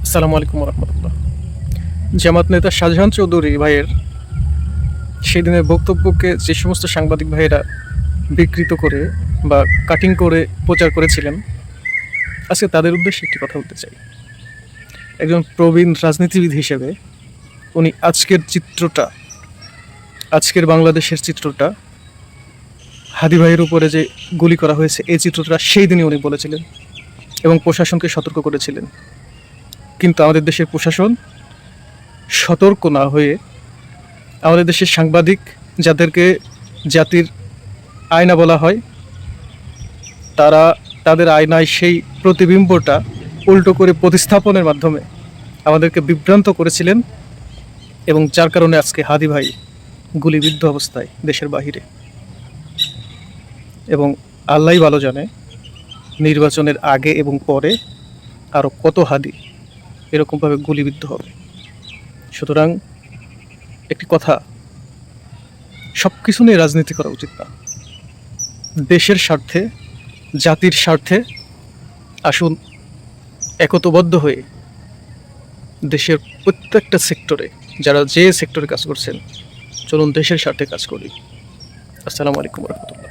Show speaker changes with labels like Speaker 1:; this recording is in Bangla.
Speaker 1: আসসালামু আলাইকুম রহমতুল্লাহ। জামাত নেতা শাহজাহান চৌধুরী ভাইয়ের সেই দিনের বক্তব্যকে যে সমস্ত সাংবাদিক ভাইয়েরা বিকৃত করে বা কাটিং করে প্রচার করেছিলেন, আজকে তাদের উদ্দেশ্যে একটি কথা বলতে চাই। একজন প্রবীণ রাজনীতিবিদ হিসেবে উনি আজকের বাংলাদেশের চিত্রটা, হাদি ভাইয়ের উপরে যে গুলি করা হয়েছে এই চিত্রটা সেই দিনই উনি বলেছিলেন এবং প্রশাসনকে সতর্ক করেছিলেন। কিন্তু আমাদের দেশের প্রশাসন সতর্ক না হয়ে আমাদের দেশের সাংবাদিক, যাদেরকে জাতির আয়না বলা হয়, তারা তাদের আয়নায় সেই প্রতিবিম্বটা উল্টো করে প্রতিস্থাপনের মাধ্যমে আমাদেরকে বিভ্রান্ত করেছিলেন এবং যার কারণে আজকে হাদি ভাই গুলিবিদ্ধ অবস্থায় দেশের বাহিরে। এবং আল্লাহই ভালো জানে নির্বাচনের আগে এবং পরে আরও কত হাদি এরকমভাবে গুলিবিদ্ধ হবে। সুতরাং একটি কথা, সব কিছু নিয়ে রাজনীতি করা উচিত না। দেশের স্বার্থে, জাতির স্বার্থে আসুন একতাবদ্ধ হয়ে দেশের প্রত্যেকটা সেক্টরে, যারা যে সেক্টরে কাজ করছেন, চলুন দেশের স্বার্থে কাজ করি। আসসালামু আলাইকুম রহমতুল্লাহ।